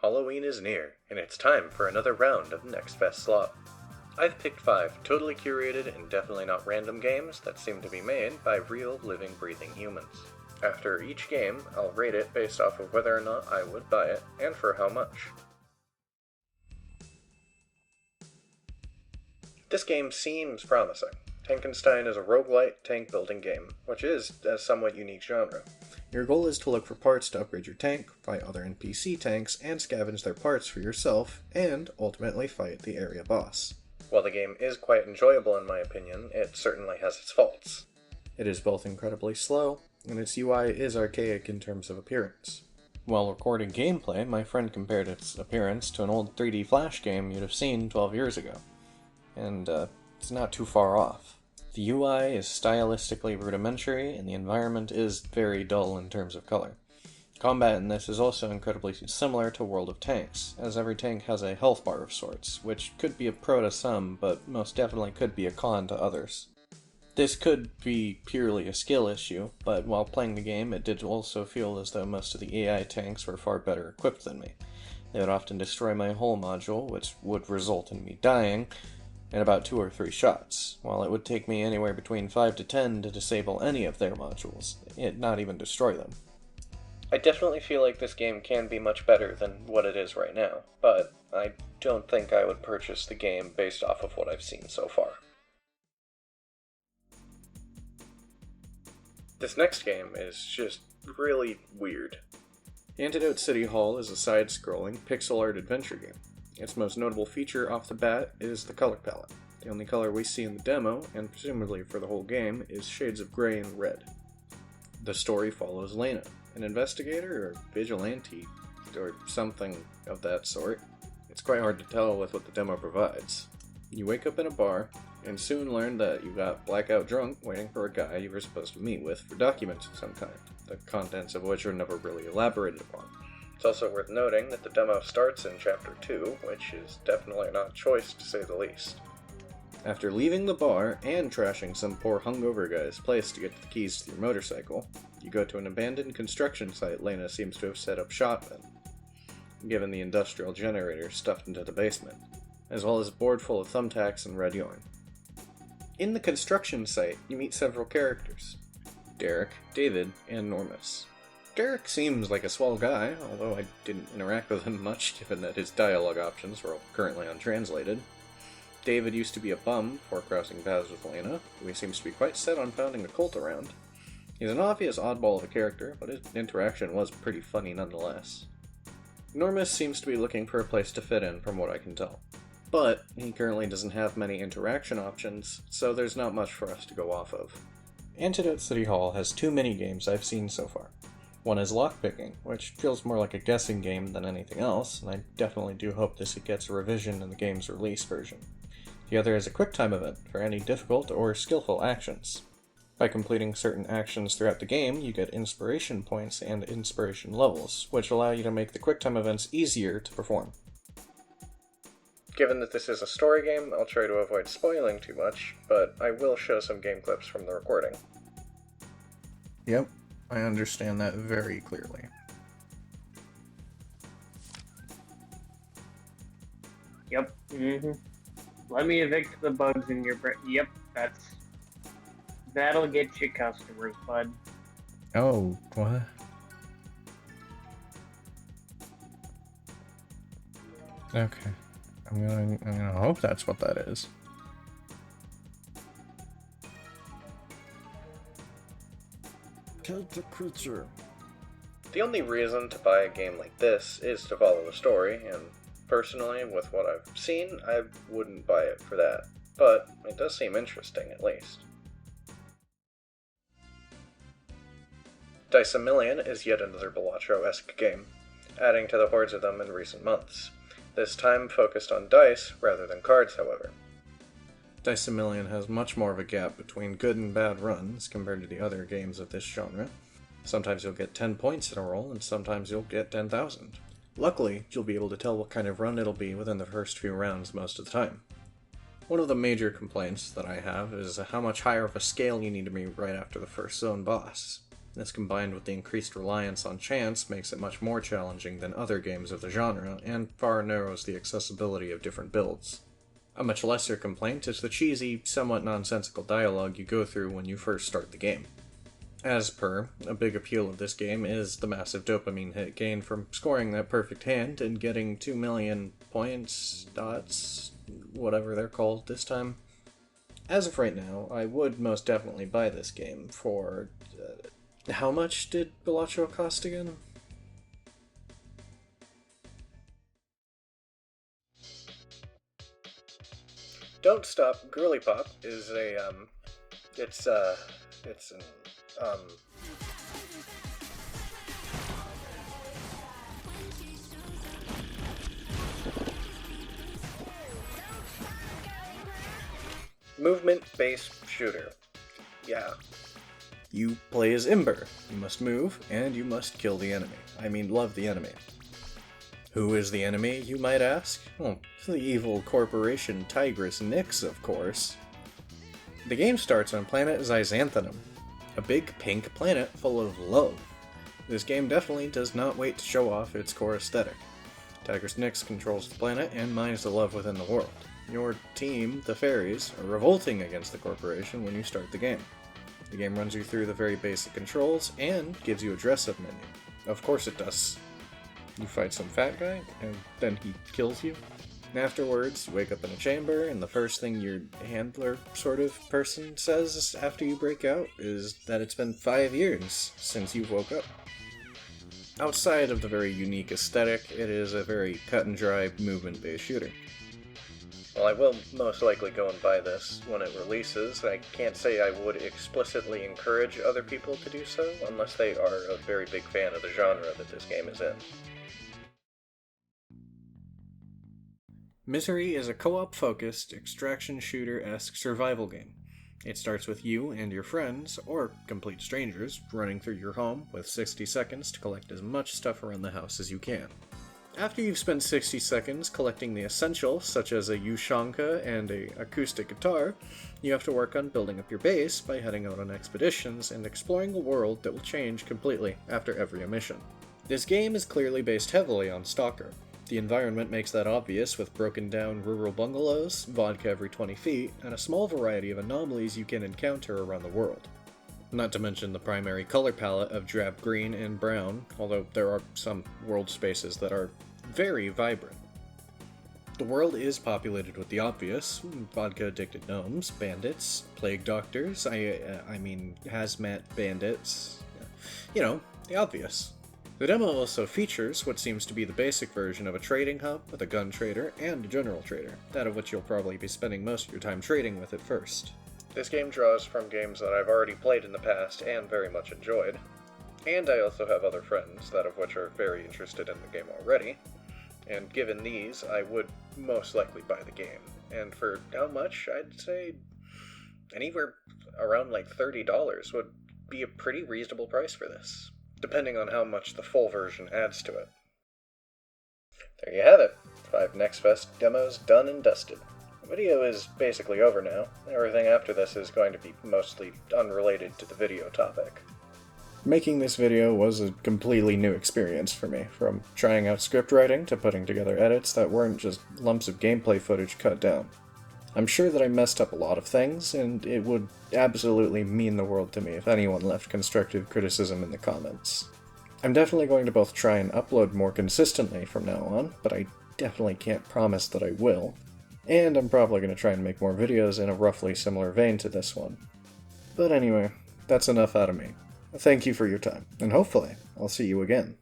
Halloween is near, and it's time for another round of Nextfest slot. I've picked 5 totally curated and definitely not random games that seem to be made by real, living, breathing humans. After each game, I'll rate it based off of whether or not I would buy it, and for how much. This game seems promising. Tankenstein is a roguelite tank building game, which is a somewhat unique genre. Your goal is to look for parts to upgrade your tank, fight other NPC tanks, and scavenge their parts for yourself, and ultimately fight the area boss. While the game is quite enjoyable in my opinion, it certainly has its faults. It is both incredibly slow, and its UI is archaic in terms of appearance. While recording gameplay, my friend compared its appearance to an old 3D Flash game you'd have seen 12 years ago. And it's not too far off. The UI is stylistically rudimentary, and the environment is very dull in terms of color. Combat in this is also incredibly similar to World of Tanks, as every tank has a health bar of sorts, which could be a pro to some, but most definitely could be a con to others. This could be purely a skill issue, but while playing the game it did also feel as though most of the AI tanks were far better equipped than me. They would often destroy my hull module, which would result in me dying, in about 2 or 3 shots, while it would take me anywhere between 5 to 10 to disable any of their modules, not even destroy them. I definitely feel like this game can be much better than what it is right now, but I don't think I would purchase the game based off of what I've seen so far. This next game is just really weird. Antidote City Hall is a side-scrolling, pixel art adventure game. Its most notable feature off the bat is the color palette. The only color we see in the demo, and presumably for the whole game, is shades of gray and red. The story follows Lena, an investigator or vigilante, or something of that sort. It's quite hard to tell with what the demo provides. You wake up in a bar, and soon learn that you got blackout drunk waiting for a guy you were supposed to meet with for documents of some kind, the contents of which are never really elaborated upon. It's also worth noting that the demo starts in Chapter 2, which is definitely not choice to say the least. After leaving the bar and trashing some poor hungover guy's place to get the keys to your motorcycle, you go to an abandoned construction site Lena seems to have set up shop in, given the industrial generator stuffed into the basement, as well as a board full of thumbtacks and red yarn. In the construction site, you meet several characters: Derek, David, and Normus. Derek seems like a swell guy, although I didn't interact with him much given that his dialogue options were currently untranslated. David used to be a bum before crossing paths with Lena, who he seems to be quite set on founding a cult around. He's an obvious oddball of a character, but his interaction was pretty funny nonetheless. Normus seems to be looking for a place to fit in from what I can tell. But he currently doesn't have many interaction options, so there's not much for us to go off of. Antidote City Hall has 2 mini-games I've seen so far. One is lockpicking, which feels more like a guessing game than anything else, and I definitely do hope this gets a revision in the game's release version. The other is a QuickTime event for any difficult or skillful actions. By completing certain actions throughout the game, you get inspiration points and inspiration levels, which allow you to make the QuickTime events easier to perform. Given that this is a story game, I'll try to avoid spoiling too much, but I will show some game clips from the recording. Yep. I understand that very clearly. Yep. Let me evict the bugs in your brain. Yep, that'll get you customers, bud. Oh, what? Okay. I'm gonna hope that's what that is. The creature. The only reason to buy a game like this is to follow the story, and personally, with what I've seen, I wouldn't buy it for that. But it does seem interesting, at least. Dice A Million is yet another Balatro-esque game, adding to the hordes of them in recent months. This time focused on dice rather than cards, however. Dice A Million has much more of a gap between good and bad runs compared to the other games of this genre. Sometimes you'll get 10 points in a roll, and sometimes you'll get 10,000. Luckily, you'll be able to tell what kind of run it'll be within the first few rounds most of the time. One of the major complaints that I have is how much higher of a scale you need to be right after the first zone boss. This, combined with the increased reliance on chance, makes it much more challenging than other games of the genre, and far narrows the accessibility of different builds. A much lesser complaint is the cheesy, somewhat nonsensical dialogue you go through when you first start the game. As per, a big appeal of this game is the massive dopamine hit gained from scoring that perfect hand and getting 2 million points, dots, whatever they're called this time. As of right now, I would most definitely buy this game for... how much did Bellaccio cost again? Don't Stop, Girlypop is it's an, movement-based shooter. Yeah. You play as Ember. You must move, and you must kill the enemy. I mean, love the enemy. Who is the enemy, you might ask? Well, the evil corporation Tigress Nyx, of course. The game starts on planet Xyzanthanum, a big pink planet full of love. This game definitely does not wait to show off its core aesthetic. Tigress Nyx controls the planet and mines the love within the world. Your team, the fairies, are revolting against the corporation when you start the game. The game runs you through the very basic controls and gives you a dress-up menu. Of course it does. You fight some fat guy, and then he kills you. Afterwards, you wake up in a chamber, and the first thing your handler sort of person says after you break out is that it's been 5 years since you woke up. Outside of the very unique aesthetic, it is a very cut-and-dry, movement-based shooter. Well, I will most likely go and buy this when it releases. I can't say I would explicitly encourage other people to do so, unless they are a very big fan of the genre that this game is in. Misery is a co-op focused, extraction shooter-esque survival game. It starts with you and your friends, or complete strangers, running through your home with 60 seconds to collect as much stuff around the house as you can. After you've spent 60 seconds collecting the essentials, such as a Ushanka and an acoustic guitar, you have to work on building up your base by heading out on expeditions and exploring a world that will change completely after every mission. This game is clearly based heavily on Stalker. The environment makes that obvious with broken down rural bungalows, vodka every 20 feet, and a small variety of anomalies you can encounter around the world. Not to mention the primary color palette of drab green and brown, although there are some world spaces that are very vibrant. The world is populated with the obvious: vodka-addicted gnomes, bandits, plague doctors, I mean hazmat bandits, you know, the obvious. The demo also features what seems to be the basic version of a trading hub with a gun trader and a general trader, that of which you'll probably be spending most of your time trading with at first. This game draws from games that I've already played in the past and very much enjoyed, and I also have other friends, that of which are very interested in the game already, and given these, I would most likely buy the game. And for how much? I'd say anywhere around like $30 would be a pretty reasonable price for this, depending on how much the full version adds to it. There you have it. 5 Nextfest demos done and dusted. The video is basically over now. Everything after this is going to be mostly unrelated to the video topic. Making this video was a completely new experience for me, from trying out script writing to putting together edits that weren't just lumps of gameplay footage cut down. I'm sure that I messed up a lot of things, and it would absolutely mean the world to me if anyone left constructive criticism in the comments. I'm definitely going to both try and upload more consistently from now on, but I definitely can't promise that I will, and I'm probably going to try and make more videos in a roughly similar vein to this one. But anyway, that's enough out of me. Thank you for your time, and hopefully I'll see you again.